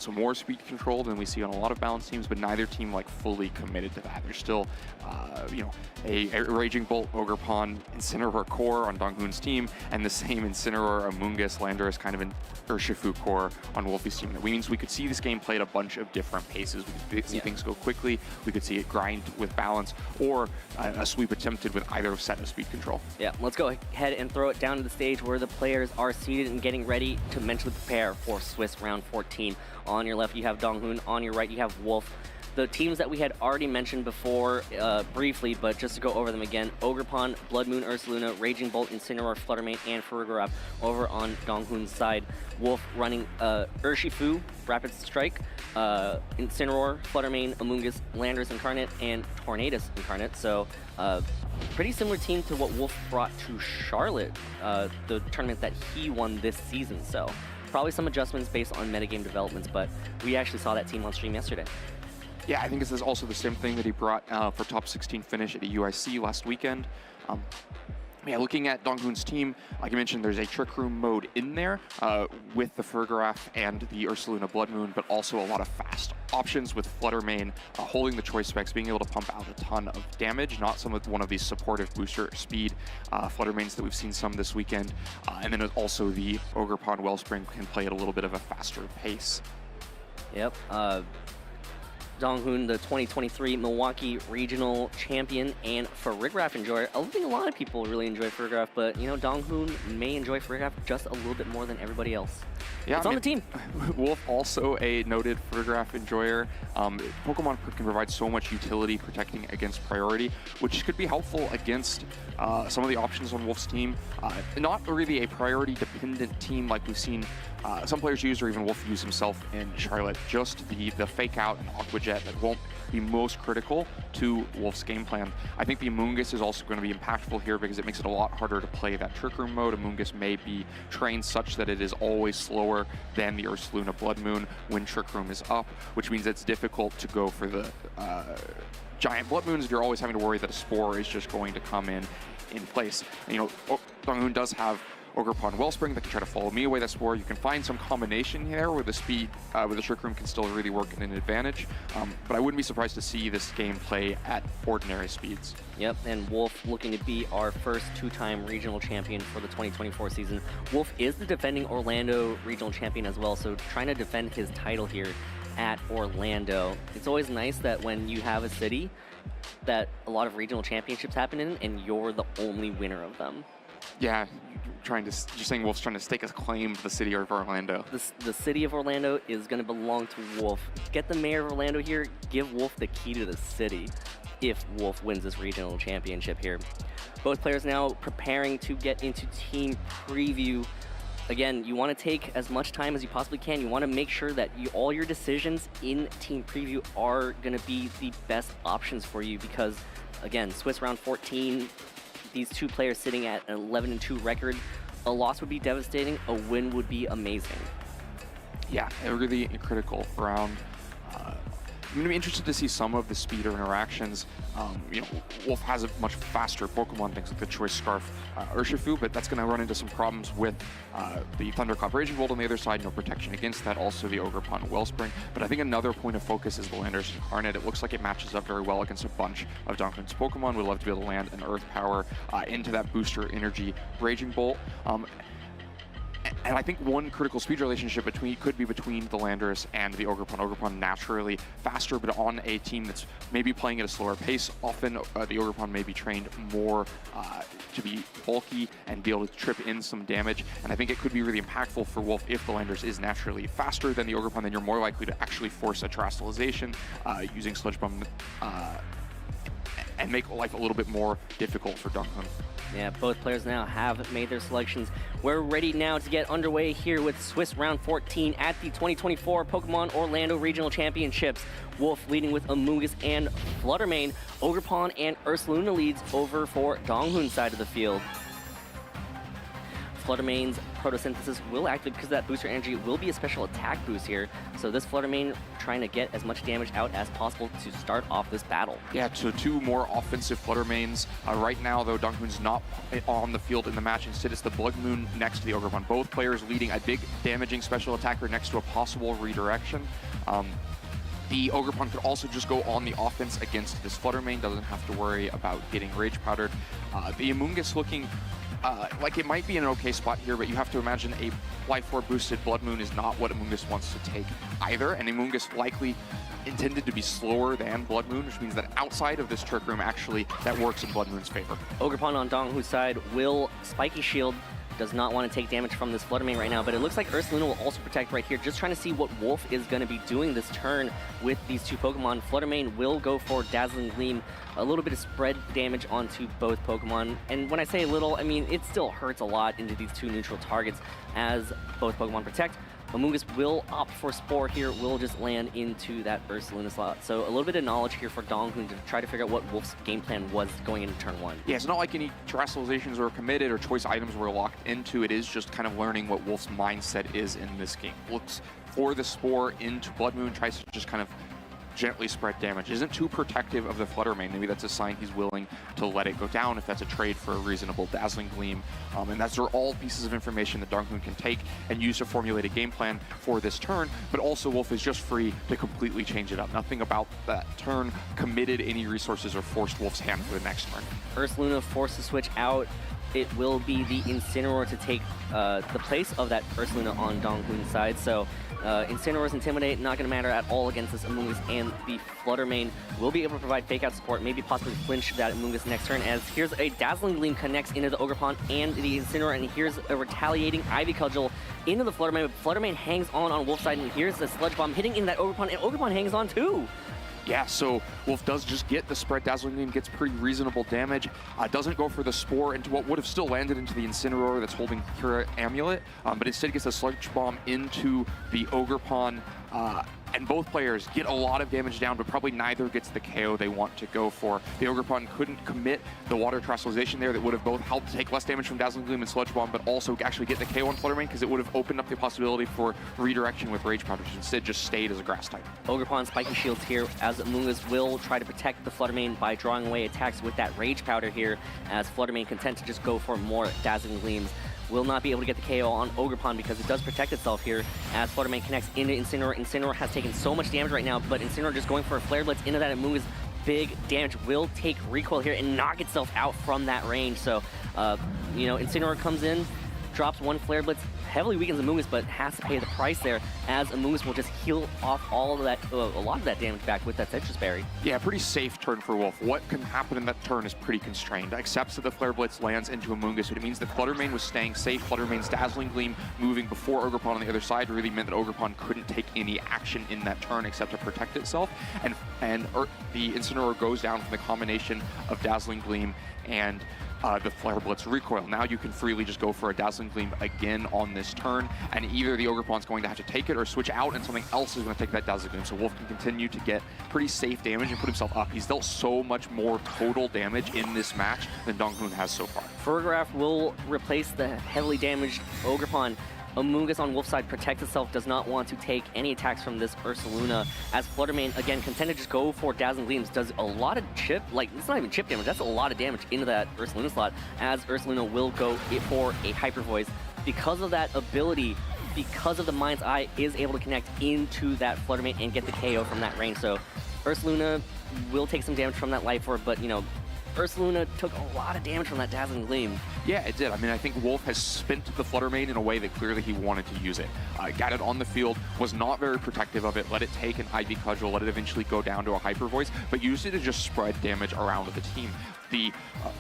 so more speed control than we see on a lot of balanced teams, but neither team like fully committed to that. There's still, a Raging Bolt, Ogerpon, Incineroar core on Donghun's team, and the same Incineroar, Amoonguss, Landorus kind of an Urshifu core on Wolfe's team. That means we could see this game played at a bunch of different paces. We could see things go quickly, we could see it grind with balance, or a sweep attempted with either set of speed control. Yeah, let's go ahead and throw it down to the stage where the players are seated and getting ready to mentally prepare for Swiss round 14. On your left, you have Donghun. On your right, you have Wolfe. The teams that we had already mentioned before briefly, but just to go over them again: Ogerpon, Blood Moon, Ursaluna, Raging Bolt, Incineroar, Fluttermane, and Farigiraf over on Donghun's side. Wolfe running Urshifu, Rapid Strike, Incineroar, Fluttermane, Amoonguss, Landorus Incarnate, and Tornadus Incarnate. So pretty similar team to what Wolfe brought to Charlotte, the tournament that he won this season. So probably some adjustments based on metagame developments, but we actually saw that team on stream yesterday. Yeah, I think this is also the same thing that he brought for top 16 finish at a UIC last weekend. Yeah, looking at Donghun's team, like I mentioned, there's a Trick Room mode in there with the Farigiraf and the Ursaluna Blood Moon, but also a lot of fast options with Fluttermane holding the choice specs, being able to pump out a ton of damage, not one of these supportive booster speed Fluttermanes that we've seen some this weekend. And then also the Ogerpon Wellspring can play at a little bit of a faster pace. Yep. Donghun, the 2023 Milwaukee Regional Champion and Farigiraf enjoyer. I think a lot of people really enjoy Farigiraf, but Donghun may enjoy Farigiraf just a little bit more than everybody else. Yeah, it's on the team. Wolfe, also a noted Farigiraf enjoyer. Pokemon can provide so much utility protecting against priority, which could be helpful against some of the options on Wolfe's team. Not really a priority-dependent team like we've seen some players use, or even Wolfe use himself in Charlotte. Just the Fake Out and Aqua Jet that won't be most critical to Wolfe's game plan. I think the Amoonguss is also going to be impactful here because it makes it a lot harder to play that Trick Room mode. Amoonguss may be trained such that it is always slower than the Ursaluna Blood Moon when Trick Room is up, which means it's difficult to go for the giant Blood Moons if you're always having to worry that a Spore is just going to come in place. Donghun does have Ogerpon Wellspring that can try to follow me away that Spore. You can find some combination here where the speed, where the Trick Room can still really work in an advantage. But I wouldn't be surprised to see this game play at ordinary speeds. Yep, and Wolfe looking to be our first two-time regional champion for the 2024 season. Wolfe is the defending Orlando regional champion as well, so trying to defend his title here at Orlando. It's always nice that when you have a city that a lot of regional championships happen in, and you're the only winner of them. Yeah, you're saying Wolfe's trying to stake a claim to the city of Orlando. The city of Orlando is going to belong to Wolfe. Get the mayor of Orlando here, give Wolfe the key to the city if Wolfe wins this regional championship here. Both players now preparing to get into team preview. Again, you want to take as much time as you possibly can. You want to make sure that all your decisions in team preview are going to be the best options for you because, again, Swiss round 14, these two players sitting at an 11-2 record. A loss would be devastating, a win would be amazing. Yeah, a really critical round. I'm going to be interested to see some of the speeder interactions. Wolfe has a much faster Pokemon, things like the Choice Scarf Urshifu, but that's going to run into some problems with the Thunderclap Raging Bolt on the other side, no protection against that, also the Ogerpon Wellspring. But I think another point of focus is the Landorus Incarnate. It looks like it matches up very well against a bunch of Donghun's Pokemon. Would love to be able to land an Earth Power into that booster energy Raging Bolt. And I think one critical speed relationship could be between the Landorus and the Ogerpon. Ogerpon naturally faster, but on a team that's maybe playing at a slower pace. Often the Ogerpon may be trained more to be bulky and be able to trip in some damage. And I think it could be really impactful for Wolfe if the Landorus is naturally faster than the Ogerpon. Then you're more likely to actually force a Terastallization using Sludge Bomb and make life a little bit more difficult for Donghun. Yeah, both players now have made their selections. We're ready now to get underway here with Swiss Round 14 at the 2024 Pokemon Orlando Regional Championships. Wolfe leading with Amoonguss and Fluttermane. Ogerpon and Ursaluna leads over for Donghun's side of the field. Fluttermane's photosynthesis will activate because that booster energy will be a special attack boost here. So this Fluttermane trying to get as much damage out as possible to start off this battle. Yeah, so two more offensive Fluttermanes. Right now, though, Donghun's not on the field in the match. Instead, it's the Blood Moon next to the Ogerpon. Both players leading a big damaging special attacker next to a possible redirection. The Ogerpon could also just go on the offense against this Fluttermane, doesn't have to worry about getting Rage Powdered. The Amoonguss looking like it might be in an okay spot here, but you have to imagine a Life Orb boosted Blood Moon is not what Amoonguss wants to take either, and Amoonguss likely intended to be slower than Blood Moon, which means that outside of this Trick Room, actually, that works in Blood Moon's favor. Ogerpon on Donghun's side will Spiky Shield. Does not want to take damage from this Fluttermane right now, but it looks like Ursaluna will also protect right here, just trying to see what Wolfe is going to be doing this turn with these two Pokemon. Fluttermane will go for Dazzling Gleam, a little bit of spread damage onto both Pokemon, and when I say a little, I mean it still hurts a lot into these two neutral targets as both Pokemon protect. Amoonguss will opt for Spore here, will just land into that Ursaluna slot. So a little bit of knowledge here for Donghun to try to figure out what Wolfe's game plan was going into turn one. Yeah, it's not like any terrestrializations were committed or choice items were locked into. It is just kind of learning what Wolfe's mindset is in this game. Looks for the Spore into Blood Moon, tries to just kind of gently spread damage. Isn't too protective of the Fluttermane. Maybe that's a sign he's willing to let it go down if that's a trade for a reasonable Dazzling Gleam. And those are all pieces of information that Donghun can take and use to formulate a game plan for this turn, but also Wolfe is just free to completely change it up. Nothing about that turn committed any resources or forced Wolfe's hand for the next turn. Ursaluna forced to switch out. It will be the Incineroar to take the place of that Ursaluna on Donghun's side. So Incineroar's Intimidate, not going to matter at all against this Amoonguss, and the Fluttermane will be able to provide fake out support, maybe possibly flinch that Amoonguss next turn, as here's a Dazzling Gleam connects into the Ogerpon and the Incineroar, and here's a retaliating Ivy Cudgel into the Fluttermane, but Fluttermane hangs on Wolfe's side, and here's the Sludge Bomb hitting in that Ogerpon, and Ogerpon hangs on too. Yeah, so Wolfe does just get the spread. Dazzling Gleam gets pretty reasonable damage. Doesn't go for the Spore into what would have still landed into the Incineroar that's holding Cura Amulet, but instead gets a Sludge Bomb into the Ogerpon. And both players get a lot of damage down, but probably neither gets the KO they want to go for. The Ogerpon couldn't commit the Water Terrestrialization there that would have both helped take less damage from Dazzling Gleam and Sludge Bomb, but also actually get the KO on Fluttermane because it would have opened up the possibility for redirection with Rage Powder, which instead just stayed as a Grass type. Ogerpon Spiky Shields here, as Amoonguss will try to protect the Fluttermane by drawing away attacks with that Rage Powder here, as Fluttermane content to just go for more Dazzling Gleams. Will not be able to get the KO on Ogerpon because it does protect itself here as Fluttermane connects into Incineroar. Incineroar has taken so much damage right now, but Incineroar just going for a Flare Blitz into that Amoonguss. Big damage, will take recoil here and knock itself out from that range. So, you know, Incineroar comes in, drops one Flare Blitz, heavily weakens Amoonguss, but has to pay the price there, as Amoonguss will just heal off all of that, a lot of that damage back with that Citrus Berry. Yeah, pretty safe turn for Wolfe. What can happen in that turn is pretty constrained. Accepts that the Flare Blitz lands into Amoonguss, but it means that Fluttermane was staying safe. Fluttermane's Dazzling Gleam moving before Ogerpon on the other side really meant that Ogerpon couldn't take any action in that turn except to protect itself, and the Incineroar goes down from the combination of Dazzling Gleam and the Flare Blitz recoil. Now you can freely just go for a Dazzling Gleam again on this turn, and either the Ogerpon's going to have to take it or switch out, and something else is going to take that Dazzling Gleam. So Wolfe can continue to get pretty safe damage and put himself up. He's dealt so much more total damage in this match than Donghun has so far. Fergraph will replace the heavily damaged Ogerpon. Amoonguss on Wolfe's side protects itself, does not want to take any attacks from this Ursaluna, as Fluttermane, again, content to just go for Dazzling Gleams, does a lot of chip, like, it's not even chip damage, that's a lot of damage into that Ursaluna slot, as Ursaluna will go for a Hyper Voice. Because of that ability, because of the Mind's Eye, is able to connect into that Fluttermane and get the KO from that range. So Ursaluna will take some damage from that Life Orb, but, you know, Ursaluna took a lot of damage from that Dazzling Gleam. Yeah, it did. I mean, I think Wolfe has spent the Fluttermane in a way that clearly he wanted to use it. Got it on the field, was not very protective of it, let it take an Ivy Cudgel, let it eventually go down to a Hyper Voice, but used it to just spread damage around the team. The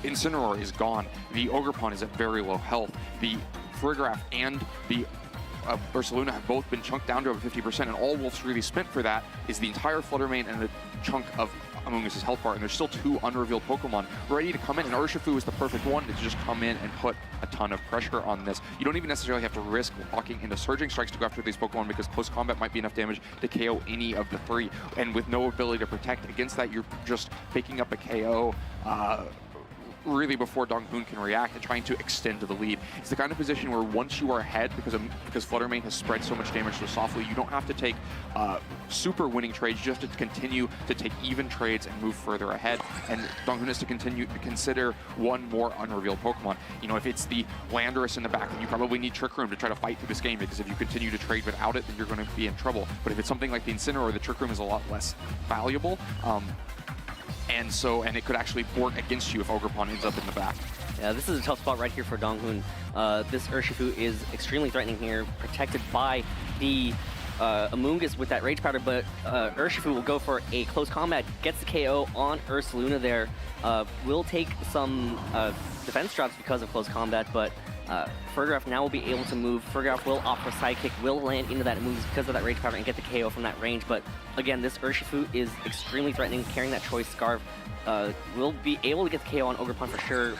Incineroar is gone. The Ogerpon is at very low health. The Fergraph and the Ursaluna have both been chunked down to over 50%, and all Wolfe's really spent for that is the entire Fluttermane and the chunk of Amoonguss' health bar, and there's still two unrevealed Pokemon ready to come in, and Urshifu is the perfect one to just come in and put a ton of pressure on this. You don't even necessarily have to risk walking into Surging Strikes to go after these Pokemon, because close combat might be enough damage to KO any of the three, and with no ability to protect against that, you're just picking up a KO really before Donghun can react and trying to extend to the lead. It's the kind of position where once you are ahead, because Fluttermane has spread so much damage so softly, you don't have to take super winning trades, you just have to continue to take even trades and move further ahead. And Donghun has to continue to consider one more unrevealed Pokemon. You know, if it's the Landorus in the back, then you probably need Trick Room to try to fight through this game, because if you continue to trade without it, then you're going to be in trouble. But if it's something like the Incineroar, the Trick Room is a lot less valuable. And it could actually work against you if Ogerpon ends up in the back. Yeah, this is a tough spot right here for Donghun. This Urshifu is extremely threatening here, protected by the Amoonguss with that Rage Powder, but Urshifu will go for a close combat, gets the KO on Ursaluna there. Will take some defense drops because of close combat, but Farigiraf now will be able to move. Farigiraf will opt for Sidekick, will land into that Amoonguss because of that Rage Powder and get the KO from that range. But again, this Urshifu is extremely threatening, carrying that Choice Scarf. Will be able to get the KO on Ogerpon for sure.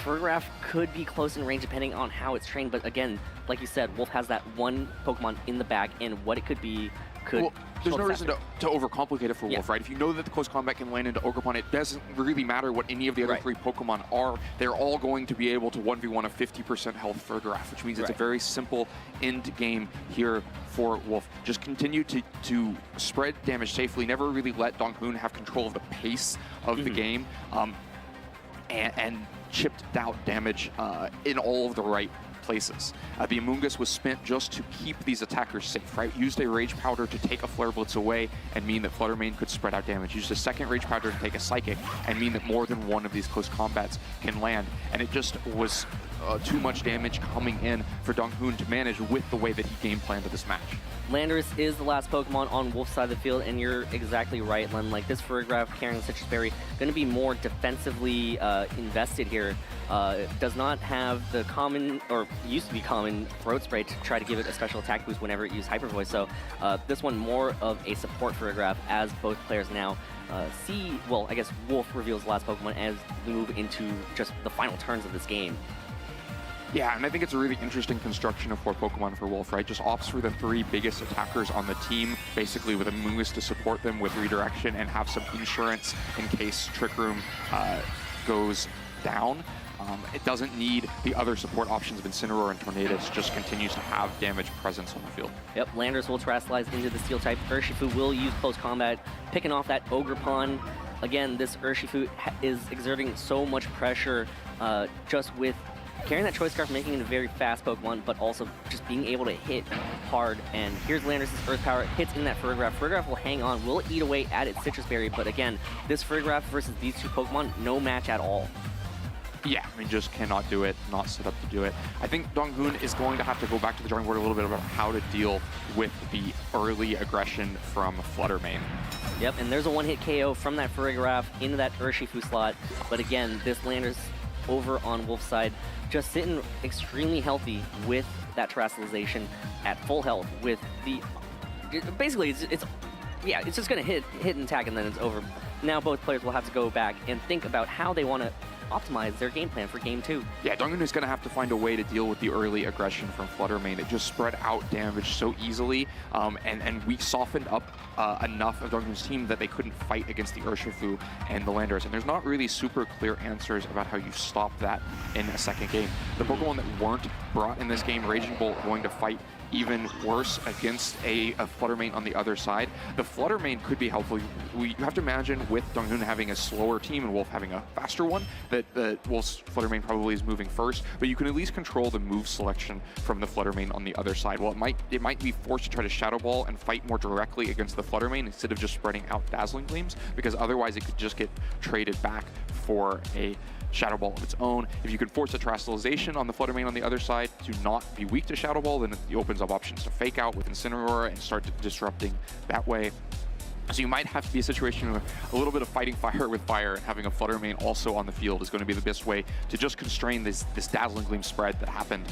Farigiraf could be close in range depending on how it's trained, but again, like you said, Wolfe has that one Pokemon in the back, and what it could be could... Well, there's no reason to overcomplicate it for Wolfe, right? If you know that the close combat can land into Ogerpon, it doesn't really matter what any of the other three Pokemon are. They're all going to be able to 1v1 a 50% health Farigiraf, which means it's a very simple end game here for Wolfe. Just continue to spread damage safely, never really let Donghun have control of the pace of the game, and chipped out damage in all of the right places. The Amoonguss was spent just to keep these attackers safe, right? Used a Rage Powder to take a Flare Blitz away and mean that Fluttermane could spread out damage. Used a second Rage Powder to take a Psychic and mean that more than one of these close combats can land. And it just was too much damage coming in for Donghun to manage with the way that he game planned this match. Landorus is the last Pokemon on Wolfe's side of the field, and you're exactly right, Len. Like, this Farigiraf carrying Citrus Berry, going to be more defensively invested here. Does not have the common, or used to be common, Throat Spray to try to give it a special attack boost whenever it used Hyper Voice. So this one more of a support Farigiraf, as both players now see, well, I guess Wolfe reveals the last Pokemon as we move into just the final turns of this game. Yeah, and I think it's a really interesting construction of 4 Pokemon for Wolfe, right? Just opts for the 3 biggest attackers on the team, basically with a Amoonguss to support them with redirection and have some insurance in case Trick Room goes down. It doesn't need the other support options of Incineroar and Tornadus, just continues to have damage presence on the field. Yep, Landorus will Terastallize into the Steel type. Urshifu will use close combat, picking off that Ogerpon. Again, this Urshifu is exerting so much pressure just with carrying that Choice Scarf, making it a very fast Pokemon, but also just being able to hit hard. And here's Landorus' Earth Power, hits in that Farigiraf. Farigiraf will hang on, will eat away at its Citrus Berry, but again, this Farigiraf versus these 2 Pokemon, no match at all. Yeah, I mean, just cannot do it, not set up to do it. I think Donghun is going to have to go back to the drawing board a little bit about how to deal with the early aggression from Fluttermane. Yep, and there's a one-hit KO from that Farigiraf into that Urshifu slot, but again, this Landorus over on Wolfe's side, just sitting extremely healthy with that Terastallization at full health with the... Basically, it's just going to hit and attack, and then it's over. Now both players will have to go back and think about how they want to optimize their game plan for Game 2. Yeah, Donghun is going to have to find a way to deal with the early aggression from Fluttermane. It just spread out damage so easily, and we softened up enough of Donghun's team that they couldn't fight against the Urshifu and the Landorus. And there's not really super clear answers about how you stop that in a second game. The Pokemon that weren't brought in this game, Raging Bolt going to fight even worse against a Fluttermane on the other side. The Fluttermane could be helpful. You have to imagine with Donghun having a slower team and Wolfe having a faster one, that Wolfe's Fluttermane probably is moving first, but you can at least control the move selection from the Fluttermane on the other side. Well, it might be forced to try to Shadow Ball and fight more directly against the Fluttermane instead of just spreading out Dazzling Gleams, because otherwise it could just get traded back for a Shadow Ball of its own. If you can force a Terastallization on the Fluttermane on the other side to not be weak to Shadow Ball, then it opens up options to Fake Out with Incineroar and start disrupting that way. So you might have to be a situation where a little bit of fighting fire with fire and having a Fluttermane also on the field is going to be the best way to just constrain this Dazzling Gleam spread that happened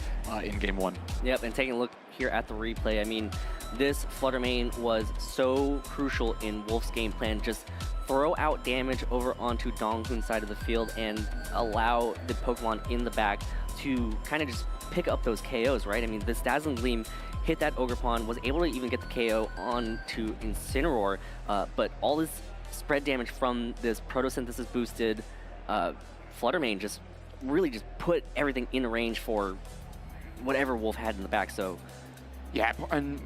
in Game 1. Yep, and taking a look here at the replay, I mean, this Fluttermane was so crucial in Wolfe's game plan. Just throw out damage over onto Donghun's side of the field and allow the Pokemon in the back to kind of just pick up those KOs, right? I mean, this Dazzling Gleam hit that Ogerpon, was able to even get the KO onto Incineroar, but all this spread damage from this Photosynthesis boosted Fluttermane just really just put everything in range for whatever Wolfe had in the back. So yeah, and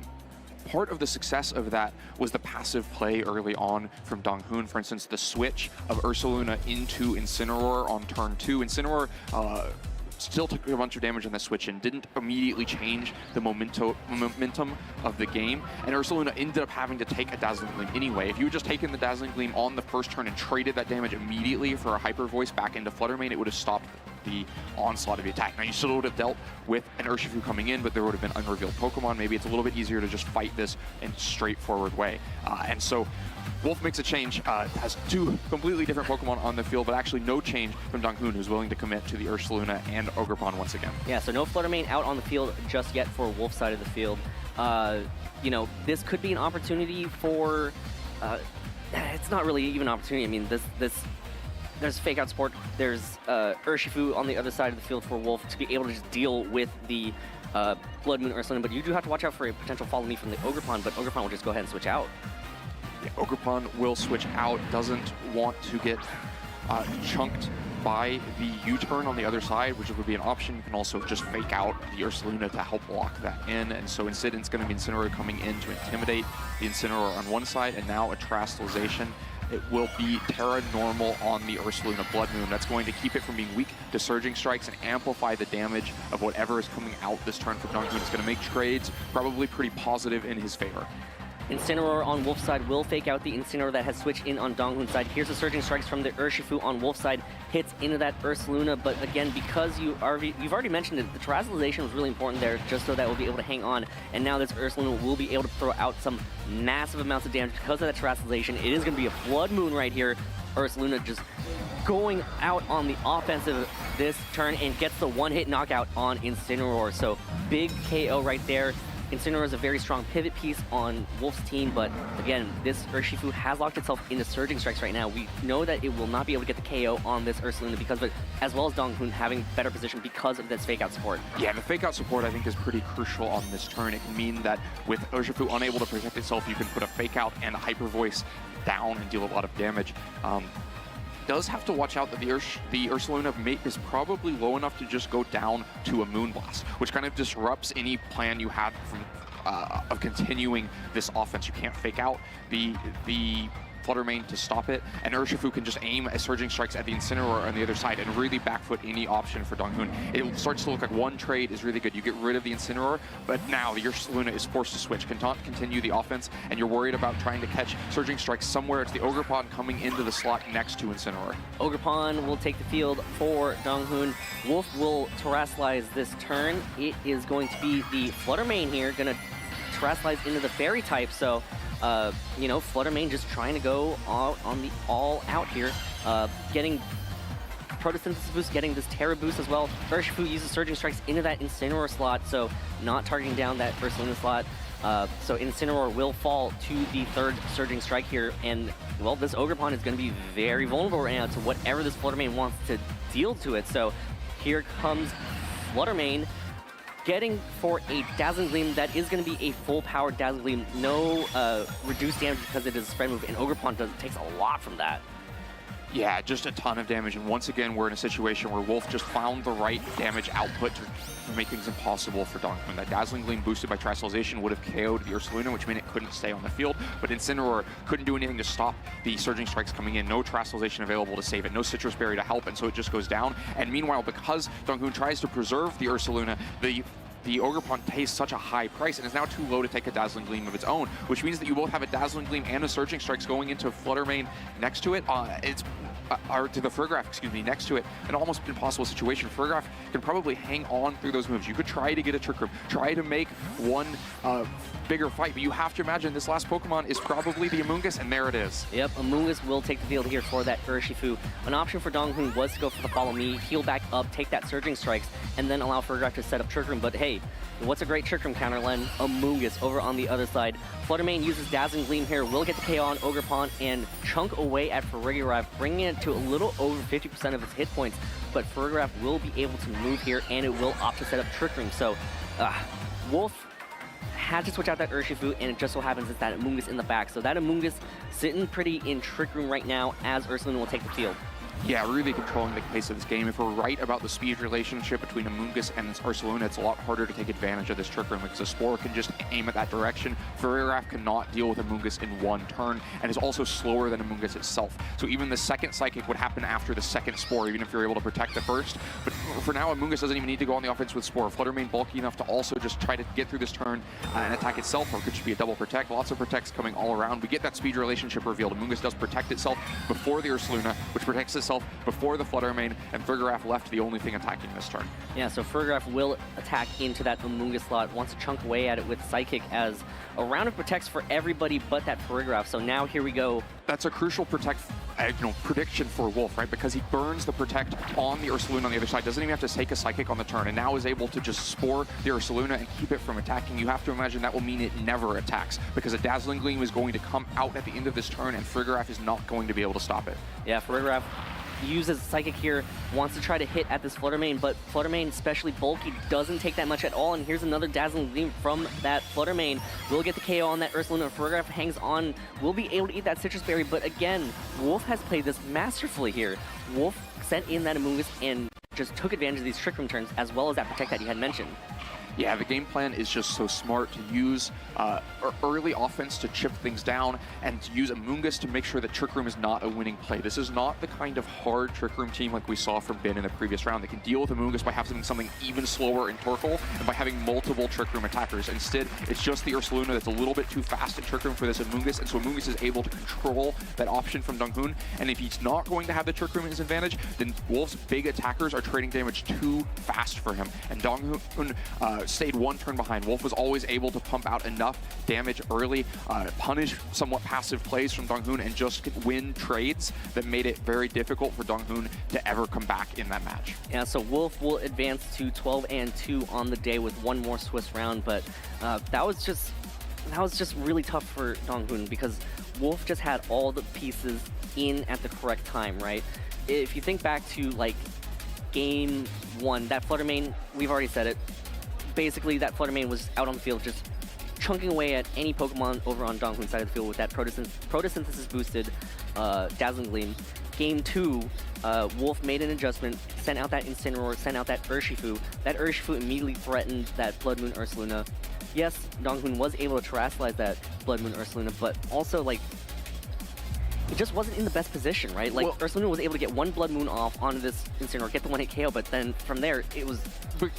part of the success of that was the passive play early on from Donghun. For instance, the switch of Ursaluna into Incineroar on turn 2. Incineroar still took a bunch of damage on the switch and didn't immediately change the momentum of the game. And Ursaluna ended up having to take a Dazzling Gleam anyway. If you had just taken the Dazzling Gleam on the first turn and traded that damage immediately for a Hyper Voice back into Fluttermane, it would have stopped the onslaught of the attack. Now, you still would have dealt with an Urshifu coming in, but there would have been unrevealed Pokemon. Maybe it's a little bit easier to just fight this in a straightforward way. And so Wolfe makes a change, has 2 completely different Pokemon on the field, but actually no change from Donghun, who's willing to commit to the Ursaluna and Ogerpon once again. yeah, so no Fluttermane out on the field just yet for Wolf's side of the field. You know, this could be an opportunity for, it's not really even an opportunity. I mean, there's Fake Out Sport, there's Urshifu on the other side of the field for Wolfe to be able to just deal with the Blood Moon Ursaluna, but you do have to watch out for a potential Follow Me from the Ogerpon, but Ogerpon will just go ahead and switch out. Yeah, Ogerpon will switch out, doesn't want to get chunked by the U-turn on the other side, which would be an option. You can also just fake out the Ursaluna to help lock that in, and so instead it's going to be Incineroar coming in to intimidate the Incineroar on one side, and now a Terastallization. It will be Terra Normal on the Ursaluna Blood Moon. That's going to keep it from being weak to Surging Strikes and amplify the damage of whatever is coming out this turn for Donghun. It's going to make trades probably pretty positive in his favor. Incineroar on Wolf's side will fake out the Incineroar that has switched in on Donghun's side. Here's the Surging Strikes from the Urshifu on Wolf's side. Hits into that Ursaluna, but again, because you've already mentioned it, the Terastallization was really important there, just so that we'll be able to hang on. And now this Ursaluna will be able to throw out some massive amounts of damage because of that Terastallization. It is going to be a Blood Moon right here. Ursaluna just going out on the offensive this turn and gets the one-hit knockout on Incineroar. So big KO right there. Incineroar is a very strong pivot piece on Wolf's team, but again, this Urshifu has locked itself into Surging Strikes right now. We know that it will not be able to get the KO on this Ursaluna because of it, as well as Donghun having better position because of this Fake Out support. Yeah, the Fake Out support I think is pretty crucial on this turn. It can mean that with Urshifu unable to protect itself, you can put a Fake Out and a Hyper Voice down and deal a lot of damage. Does have to watch out that the Ursaluna mate is probably low enough to just go down to a Moonblast, which kind of disrupts any plan you have from of continuing this offense. You can't fake out the Fluttermane to stop it, and Urshifu can just aim a Surging Strikes at the Incineroar on the other side and really backfoot any option for Donghun. It starts to look like one trade is really good. You get rid of the Incineroar, but now the Ursaluna is forced to switch, cannot continue the offense, and you're worried about trying to catch Surging Strikes somewhere. It's the Ogerpon coming into the slot next to Incineroar. Ogerpon will take the field for Donghun. Wolf will Terrastallize this turn. It is going to be the Fluttermane here, gonna Terrastallize into the Fairy type, so you know, Fluttermane just trying to go on the all-out here, getting Photosynthesis boost, getting this Terra boost as well. Urshifu uses Surging Strikes into that Incineroar slot, so not targeting down that Ursaluna slot. So Incineroar will fall to the third Surging Strike here, and well, this Ogerpon is going to be very vulnerable right now to whatever this Fluttermane wants to deal to it. So here comes Fluttermane, getting for a Dazzling Gleam that is going to be a full-powered Dazzling Gleam. No reduced damage because it is a spread move, and Ogerpon takes a lot from that. Yeah, just a ton of damage, and once again, we're in a situation where Wolfe just found the right damage output to make things impossible for Donghun. That Dazzling Gleam boosted by Terastallization would have KO'd the Ursaluna, which meant it couldn't stay on the field, but Incineroar couldn't do anything to stop the Surging Strikes coming in. No Terastallization available to save it, no Citrus Berry to help, and so it just goes down. And meanwhile, because Donghun tries to preserve the Ursaluna, the Ogerpon pays such a high price and is now too low to take a Dazzling Gleam of its own, which means that you both have a Dazzling Gleam and a Surging Strikes going into Fluttermane next to it. Or to the Furgraph, excuse me, next to it. An almost impossible situation. Furgraph can probably hang on through those moves. You could try to get a Trick Room, try to make one bigger fight, but you have to imagine this last Pokemon is probably the Amoonguss, and there it is. Yep, Amoonguss will take the field here for that Urshifu. An option for Donghun was to go for the Follow Me, heal back up, take that Surging Strikes, and then allow Furgraph to set up Trick Room, but hey, what's a great Trick Room counter, Len? Amoonguss over on the other side. Fluttermane uses Dazzling Gleam here, will get the KO on Ogerpon and chunk away at Farigiraf, bringing it to a little over 50% of its hit points, but Farigiraf will be able to move here, and it will opt to set up Trick Room. So, Wolfe had to switch out that Urshifu, and it just so happens it's that Amoonguss in the back. So that Amoonguss sitting pretty in Trick Room right now as Ursaluna will take the field. Yeah, really controlling the pace of this game. If we're right about the speed relationship between Amoonguss and Ursaluna, it's a lot harder to take advantage of this Trick Room because the Spore can just aim at that direction. Furigraph cannot deal with Amoonguss in one turn and is also slower than Amoonguss itself. So even the second Psychic would happen after the second Spore, even if you're able to protect the first. But for now, Amoonguss doesn't even need to go on the offense with Spore. Fluttermane bulky enough to also just try to get through this turn and attack itself, or it could just be a double protect. Lots of protects coming all around. We get that speed relationship revealed. Amoonguss does protect itself before the Ursaluna, which protects itself before the Fluttermane, and Furigraph left the only thing attacking this turn. Yeah, so Furigraph will attack into that Amoonguss slot, wants to chunk away at it with Psychic as a round of protects for everybody but that Furigraph. So now here we go. That's a crucial prediction for Wolfe, right? Because he burns the protect on the Ursaluna on the other side, doesn't even have to take a Psychic on the turn, and now is able to just Spore the Ursaluna and keep it from attacking. You have to imagine that will mean it never attacks, because a Dazzling Gleam is going to come out at the end of this turn, and Furigraph is not going to be able to stop it. Yeah, Furigraph uses Psychic here, wants to try to hit at this Fluttermane, but Fluttermane, especially bulky, doesn't take that much at all, and here's another Dazzling Gleam from that Fluttermane. We'll get the KO on that Ursaluna. Furigraph hangs on, will be able to eat that Citrus Berry, but again, Wolfe has played this masterfully here. Wolfe sent in that Amoonguss and just took advantage of these Trick Room turns, as well as that Protect that you had mentioned. Yeah, the game plan is just so smart to use early offense to chip things down and to use Amoonguss to make sure that Trick Room is not a winning play. This is not the kind of hard Trick Room team like we saw from Ben in the previous round. They can deal with Amoonguss by having something even slower in Torkoal and by having multiple Trick Room attackers. Instead, it's just the Ursaluna that's a little bit too fast in Trick Room for this Amoonguss, and so Amoonguss is able to control that option from Donghun. And if he's not going to have the Trick Room at his advantage, then Wolfe's big attackers are trading damage too fast for him. And Donghun stayed one turn behind. Wolfe was always able to pump out enough damage early, punish somewhat passive plays from Donghun, and just win trades that made it very difficult for Donghun to ever come back in that match. Yeah, so Wolfe will advance to 12-2 on the day with one more Swiss round, but that was just really tough for Donghun because Wolfe just had all the pieces in at the correct time, right? If you think back to like game one, that Fluttermane, we've already said it, basically that Fluttermane was out on the field just chunking away at any Pokemon over on Donghun's side of the field with that Photosynthesis boosted Dazzling Gleam. Game two, Wolfe made an adjustment, sent out that Incineroar, sent out that Urshifu. That Urshifu immediately threatened that Blood Moon Ursaluna. Yes, Donghun was able to terastallize that Blood Moon Ursaluna, but also like it just wasn't in the best position, right? Like, Ursaluna was able to get one Blood Moon off onto this Incineroar, get the one-hit KO, but then from there, it was...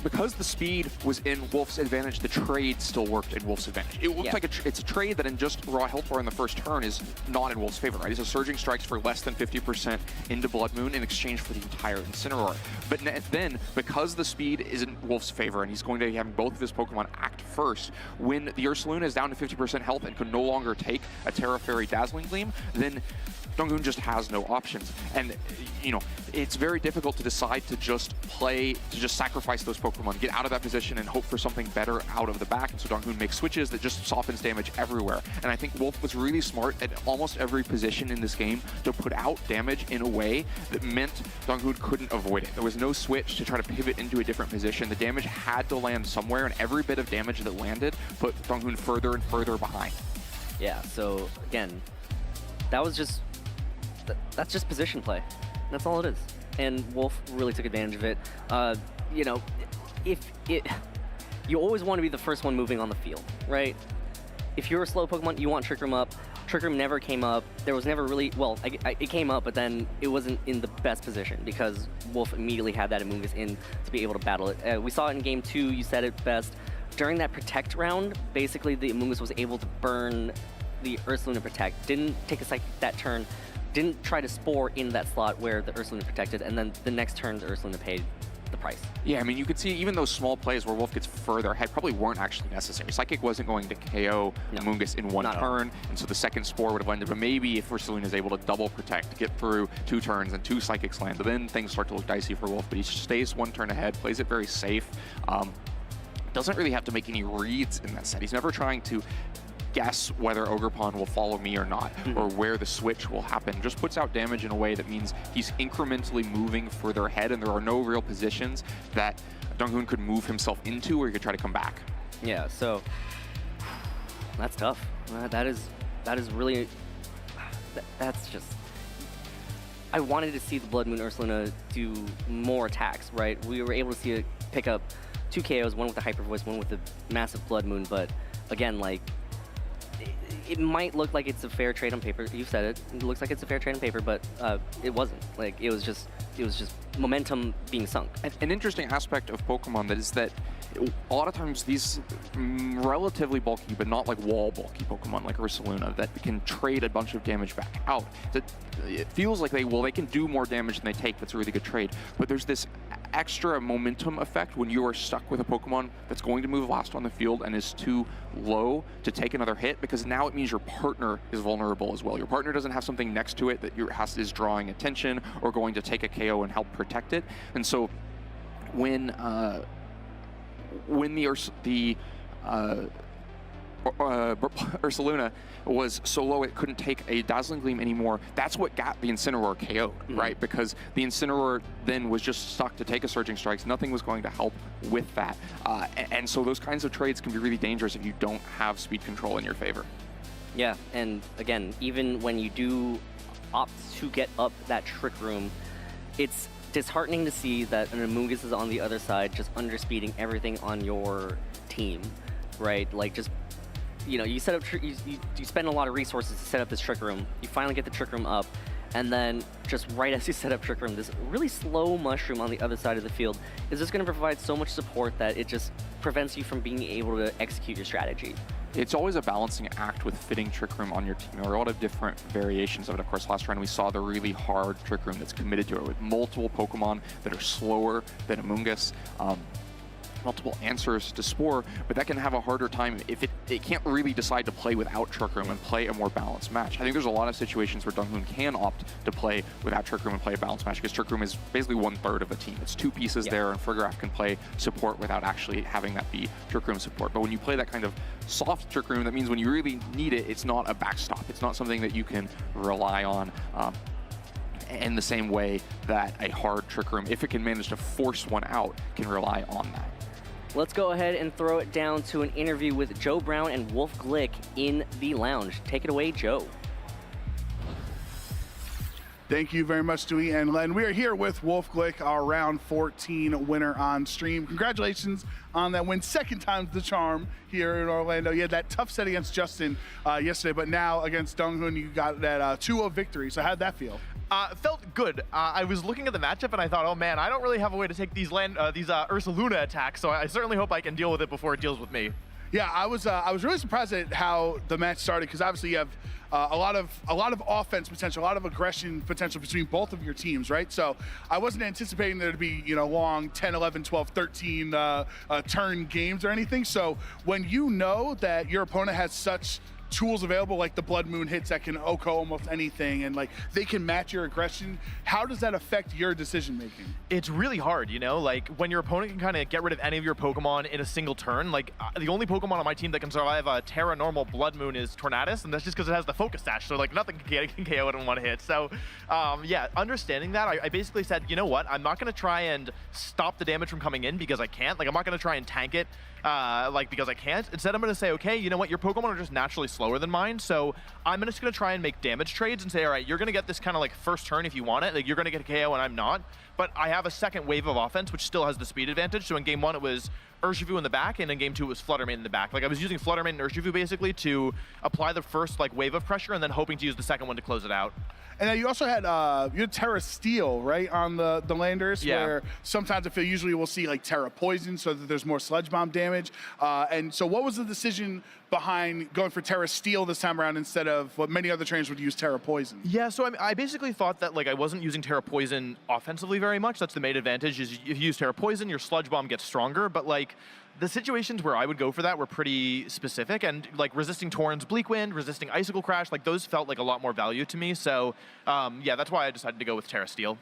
Because the speed was in Wolfe's advantage, the trade still worked in Wolfe's advantage. It looks like it's a trade that in just raw health bar in the first turn is not in Wolfe's favor, right? It's a Surging Strikes for less than 50% into Blood Moon in exchange for the entire Incineroar. But then, because the speed is in Wolfe's favor and he's going to be having both of his Pokemon act first, when the Ursaluna is down to 50% health and could no longer take a Terra Fairy Dazzling Gleam, then Donghun just has no options. And, you know, it's very difficult to decide to just sacrifice those Pokemon, get out of that position and hope for something better out of the back. And so Donghun makes switches that just softens damage everywhere. And I think Wolfe was really smart at almost every position in this game to put out damage in a way that meant Donghun couldn't avoid it. There was no switch to try to pivot into a different position. The damage had to land somewhere, and every bit of damage that landed put Donghun further and further behind. Yeah, so again, that's just position play. That's all it is. And Wolfe really took advantage of it. You know, you always want to be the first one moving on the field, right? If you're a slow Pokemon, you want Trick Room up. Trick Room never came up. There was never really, well, it came up, but then it wasn't in the best position because Wolfe immediately had that Amoonguss in to be able to battle it. We saw it in game two, you said it best. During that Protect round, basically the Amoonguss was able to burn the Ursaluna Protect. Didn't take a Psychic that turn. Didn't try to Spore in that slot where the Ursaluna protected, and then the next turn the Ursaluna paid the price. Yeah, I mean, you could see even those small plays where Wolfe gets further ahead probably weren't actually necessary. Psychic wasn't going to KO Amoonguss in one turn, and so the second Spore would have landed, but maybe if Ursaluna is able to double protect, get through 2 turns and 2 Psychics land, then things start to look dicey for Wolfe, but he stays 1 turn ahead, plays it very safe. Doesn't really have to make any reads in that set. He's never trying to guess whether Ogerpon will follow me or not, or where the switch will happen. Just puts out damage in a way that means he's incrementally moving further ahead, and there are no real positions that Donghun could move himself into or he could try to come back. Yeah, so that's tough. That is really, that's just, I wanted to see the Blood Moon Ursaluna do more attacks, right? We were able to see it pick up 2 KOs, one with the Hyper Voice, one with the massive Blood Moon, but again, like, it might look like it's a fair trade on paper. You said it. It looks like it's a fair trade on paper, but it wasn't. Like, it was just momentum being sunk. An interesting aspect of Pokemon that is that a lot of times these relatively bulky, but not like wall bulky Pokemon like Ursaluna that can trade a bunch of damage back out. It feels like they can do more damage than they take. That's a really good trade. But there's this extra momentum effect when you are stuck with a Pokemon that's going to move last on the field and is too low to take another hit, because now it means your partner is vulnerable as well. Your partner doesn't have something next to it that is drawing attention or going to take a KO and help protect it. And so when the Ursaluna was so low it couldn't take a Dazzling Gleam anymore, that's what got the Incineroar KO'd, right? Because the Incineroar then was just stuck to take a Surging Strikes. Nothing was going to help with that. And so those kinds of trades can be really dangerous if you don't have speed control in your favor. Yeah, and again, even when you do opt to get up that Trick Room, it's disheartening to see that an Amoonguss is on the other side just underspeeding everything on your team, right? Like, just, you know, you set up, you spend a lot of resources to set up this Trick Room. You finally get the Trick Room up, and then just right as you set up Trick Room, this really slow Mushroom on the other side of the field is just going to provide so much support that it just prevents you from being able to execute your strategy. It's always a balancing act with fitting Trick Room on your team. There are a lot of different variations of it. Of course, last round we saw the really hard Trick Room that's committed to it with multiple Pokemon that are slower than Amoonguss. Multiple answers to Spore, but that can have a harder time if it can't really decide to play without Trick Room and play a more balanced match. I think there's a lot of situations where Donghun can opt to play without Trick Room and play a balanced match, because Trick Room is basically 1/3 of a team. It's 2 pieces there, and Frigoraph can play support without actually having that be Trick Room support. But when you play that kind of soft Trick Room, that means when you really need it, it's not a backstop. It's not something that you can rely on. In the same way that a hard Trick Room, if it can manage to force one out, can rely on that. Let's go ahead and throw it down to an interview with Joe Brown and Wolfe Glick in the lounge. Take it away, Joe. Thank you very much, Dewey and Len. We are here with Wolfe Glick, our round 14 winner on stream. Congratulations on that win. Second time's the charm here in Orlando. You had that tough set against Justin yesterday, but now against Donghun, you got that 2-0 victory. So how'd that feel? Felt good. I was looking at the matchup and I thought, oh man, I don't really have a way to take these Ursaluna attacks, so I certainly hope I can deal with it before it deals with me. Yeah, I was really surprised at how the match started, because obviously you have a lot of offense potential, a lot of aggression potential between both of your teams, right? So I wasn't anticipating there to be, you know, long 10, 11, 12, 13 turn games or anything. So when you know that your opponent has such tools available, like the Blood Moon hits that can OHKO almost anything, and like they can match your aggression, how does that affect your decision making? It's really hard, you know, like when your opponent can kind of get rid of any of your Pokemon in a single turn. Like the only Pokemon on my team that can survive a Terra normal Blood Moon is Tornadus, and that's just because it has the Focus Sash, so like nothing can KO it in one hit. So yeah, understanding that, I basically said, you know what, I'm not going to try and stop the damage from coming in because I can't. Like, I'm not going to try and tank it because I can't. Instead, I'm going to say, okay, you know what, your Pokemon are just naturally slower than mine, so I'm just going to try and make damage trades and say, all right, you're going to get this kind of like first turn if you want it, like you're going to get a KO and I'm not, but I have a second wave of offense which still has the speed advantage. So in game 1 it was Urshifu in the back, and in game 2 it was Fluttermane in the back. Like I was using Fluttermane and Urshifu basically to apply the first like wave of pressure and then hoping to use the second one to close it out. And then you also had Terra Steel, right, on the landers, yeah, where sometimes I feel usually we'll see like Terra Poison so that there's more Sludge Bomb damage. And so what was the decision behind going for Terra Steel this time around instead of what many other trainers would use, Terra Poison? Yeah, so I basically thought that like I wasn't using Terra Poison offensively very much. That's the main advantage, is if you use Terra Poison, your Sludge Bomb gets stronger, but like the situations where I would go for that were pretty specific, and like resisting Torrent's Bleak Wind, resisting Icicle Crash, like those felt like a lot more value to me. So yeah, that's why I decided to go with Terra Steel.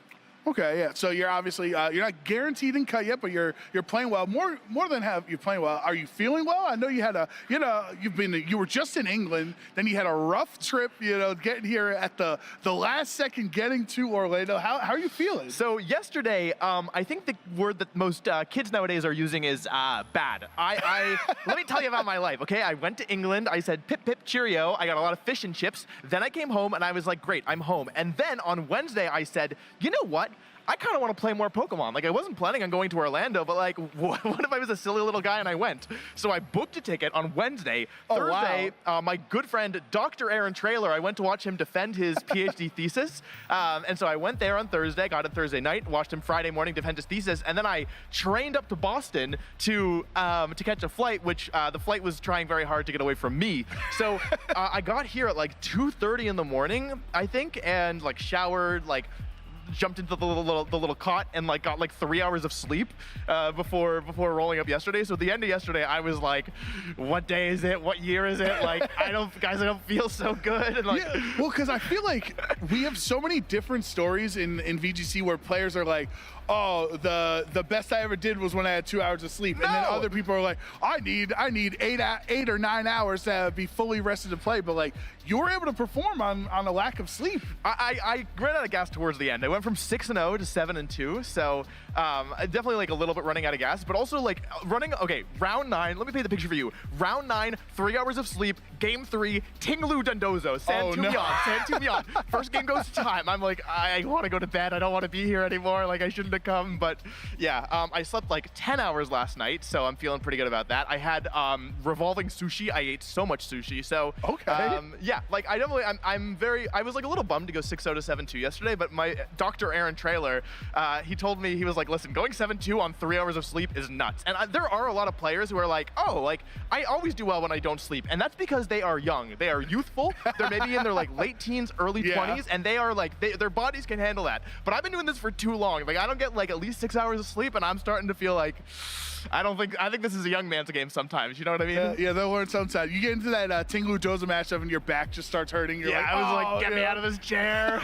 Okay, yeah. So you're obviously you're not guaranteed in cut yet, but you're playing well. More than you're playing well. Are you feeling well? I know you had you were just in England, then you had a rough trip. Getting here at the last second, getting to Orlando. How are you feeling? So yesterday, I think the word that most kids nowadays are using is bad. I let me tell you about my life. Okay, I went to England. I said pip pip cheerio. I got a lot of fish and chips. Then I came home and I was like, great, I'm home. And then on Wednesday, I said, you know what? I kind of want to play more Pokemon. Like, I wasn't planning on going to Orlando, but like, what if I was a silly little guy and I went? So I booked a ticket on Wednesday. Thursday, wow. My good friend, Dr. Aaron Traylor, I went to watch him defend his PhD thesis. And so I went there on Thursday, got it Thursday night, watched him Friday morning defend his thesis, and then I trained up to Boston to catch a flight, which the flight was trying very hard to get away from me. So I got here at like 2:30 in the morning, I think, and like showered, like jumped into the little cot and like got like 3 hours of sleep before rolling up yesterday. So at the end of yesterday, I was like, what day is it? What year is it? Like, I don't feel so good. And like, yeah, well, because I feel like we have so many different stories in VGC where players are like, oh, the best I ever did was when I had 2 hours of sleep. And then other people are like, I need 8 or 9 hours to be fully rested to play. But like, you were able to perform on a lack of sleep. I ran out of gas towards the end. I went from 6-0 to 7-2. So definitely like a little bit running out of gas, but also like okay, round 9, let me paint the picture for you. Round 9, 3 hours of sleep, game 3, Tinglu Dondozo, Santumyon. First game goes to time. I'm like, I want to go to bed. I don't want to be here anymore. Like, I shouldn't have come, but yeah, I slept like 10 hours last night, so I'm feeling pretty good about that. I had revolving sushi. I ate so much sushi, so okay. Yeah, like I was like a little bummed to go 6-0 to 7-2 yesterday, but my Dr. Aaron Traylor, he told me, he was like, listen, going 7-2 on 3 hours of sleep is nuts. And there are a lot of players who are like, oh, like I always do well when I don't sleep, and that's because they are young, they are youthful, they're maybe in their like late teens, early 20s, and they are like, their bodies can handle that. But I've been doing this for too long. Like, I don't get like at least 6 hours of sleep, and I'm starting to feel like I think this is a young man's game sometimes. You know what I mean? Yeah, they'll learn sometimes. You get into that Tinglu Doza matchup and your back just starts hurting. You're like, I was like, get me out of this chair.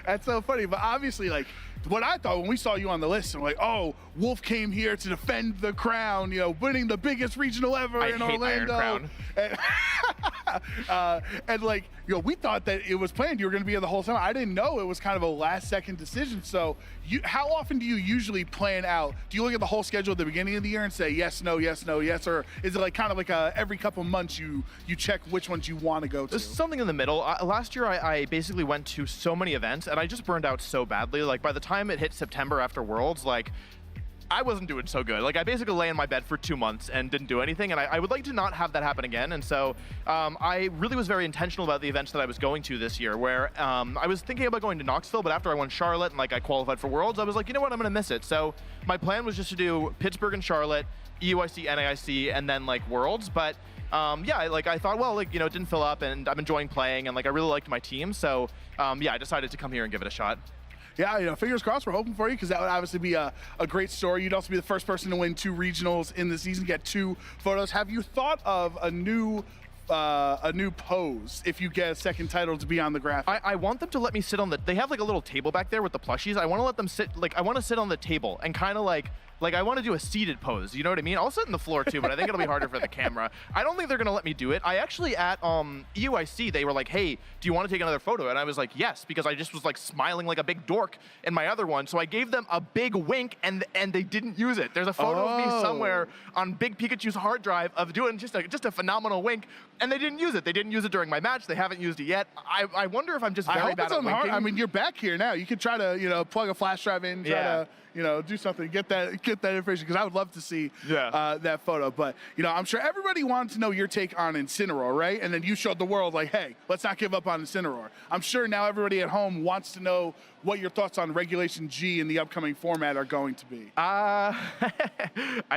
That's so funny. But obviously, like, what I thought when we saw you on the list, I'm like, oh, Wolfe came here to defend the crown, winning the biggest regional ever in Orlando. Iron Crown. And like, we thought that it was planned. You were going to be here the whole time. I didn't know it was kind of a last-second decision. So, how often do you usually plan out? Do you look at the whole schedule at the beginning of the year and say yes, no, yes, no, yes, or is it like kind of like every couple months you check which ones you want to go to? There's something in the middle. Last year, I basically went to so many events, and I just burned out so badly. Like, by the time it hit September after Worlds, like, I wasn't doing so good. Like, I basically lay in my bed for 2 months and didn't do anything, and I would like to not have that happen again. And so I really was very intentional about the events that I was going to this year, where I was thinking about going to Knoxville, but after I won Charlotte and like I qualified for Worlds, I was like, you know what, I'm gonna miss it. So my plan was just to do Pittsburgh and Charlotte, EUIC, NAIC, and then like Worlds. But yeah, like I thought, well, like, it didn't fill up, and I'm enjoying playing, and like I really liked my team. So yeah, I decided to come here and give it a shot. Yeah, fingers crossed, we're hoping for you, because that would obviously be a great story. You'd also be the first person to win 2 regionals in the season, get 2 photos. Have you thought of a new pose if you get a second title to be on the graphic? I want them to let me sit on they have like a little table back there with the plushies. I want to let them sit, like, I want to sit on the table and kind of like I want to do a seated pose, you know what I mean? I'll sit on the floor too, but I think it'll be harder for the camera. I don't think they're gonna let me do it. I actually, at EUIC, they were like, hey, do you want to take another photo? And I was like, yes, because I just was like smiling like a big dork in my other one. So I gave them a big wink, and they didn't use it. There's a photo of me somewhere on Big Pikachu's hard drive of doing just a phenomenal wink, and they didn't use it. They didn't use it during my match. They haven't used it yet. I wonder if I'm just very bad at winking. I mean, you're back here now. You could try to, plug a flash drive in, try to, do something, get that information, because I would love to see that photo. But, I'm sure everybody wanted to know your take on Incineroar, right? And then you showed the world, like, hey, let's not give up on Incineroar. I'm sure now everybody at home wants to know what your thoughts on Regulation G in the upcoming format are going to be. I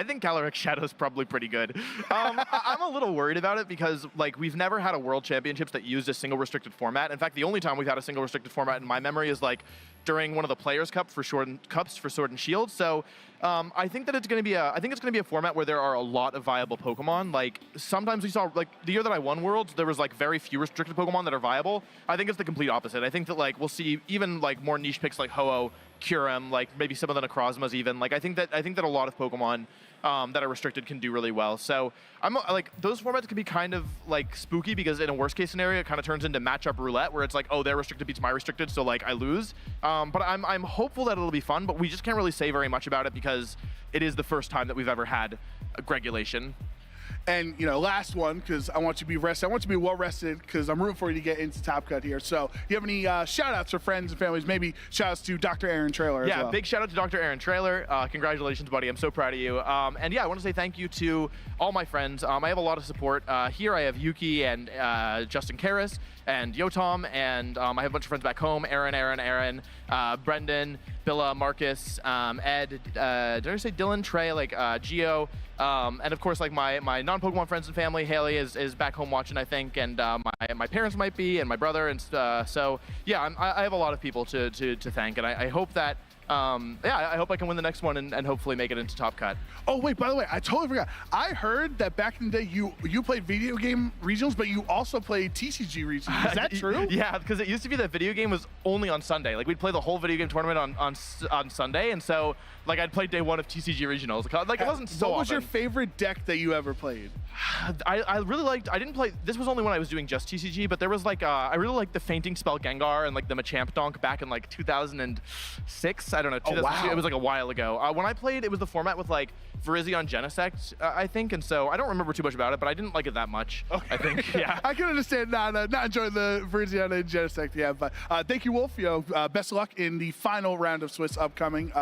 think Calyrex Shadow is probably pretty good. I'm a little worried about it because like we've never had a World Championships that used a single restricted format. In fact, the only time we've had a single restricted format in my memory is like during one of the Players' Cups for Sword and Shield. So I think that it's going to be a format where there are a lot of viable Pokemon. Like sometimes we saw, like the year that I won Worlds, there was like very few restricted Pokemon that are viable. I think it's the complete opposite. I think that like we'll see even like more niche picks like Ho-Oh, Kyurem, like maybe some of the Necrozmas even. Like I think that a lot of Pokemon that are restricted can do really well. So I'm like, those formats can be kind of like spooky because in a worst case scenario, it kind of turns into matchup roulette where it's like, oh, their restricted beats my restricted, so like I lose. But I'm hopeful that it'll be fun, but we just can't really say very much about it because it is the first time that we've ever had a regulation. And, you know, last one, because I want you to be rested. I want you to be well rested because I'm rooting for you to get into Top Cut here. So, you have any shout outs for friends and families? Maybe shout outs to Dr. Aaron Traylor as well. Yeah, big shout out to Dr. Aaron Traylor. Congratulations, buddy. I'm so proud of you. And yeah, I want to say thank you to all my friends. I have a lot of support. Here I have Yuki and Justin Karras and Yotom, and I have a bunch of friends back home. Aaron, Brendan, Billa, Marcus, Ed, did I say Dylan, Trey, like Gio, and of course like my non-Pokemon friends and family. Haley is back home watching, I think, and my parents might be, and my brother, and so yeah, I have a lot of people to thank, and I hope that I hope I can win the next one and hopefully make it into Top Cut. Oh wait, by the way, I totally forgot. I heard that back in the day you played video game regionals, but you also played TCG regionals. Is that true? Yeah, because it used to be that video game was only on Sunday. Like we'd play the whole video game tournament on Sunday, and so like I'd play day one of TCG regionals. Like it wasn't so What was often. your favorite deck that you ever played? I really liked. I didn't play. This was only when I was doing just TCG, but there was like I really liked the Fainting Spell Gengar and like the Machamp Donk back in like 2006. I don't know. 2002. wow. It was like a while ago. When I played, it was the format with like Virizion Genesect, I think, and so I don't remember too much about it, but I didn't like it that much. Okay. I think. Yeah. I can understand not enjoying the Virizion and Genesect. Yeah, but thank you, Wolf. You know, best of luck in the final round of Swiss upcoming.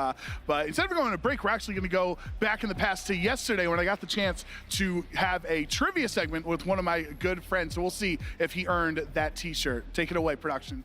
But instead of going to break, we're actually going to go back in the past to yesterday when I got the chance to have a trivia segment with one of my good friends. So we'll see if he earned that T-shirt. Take it away, production.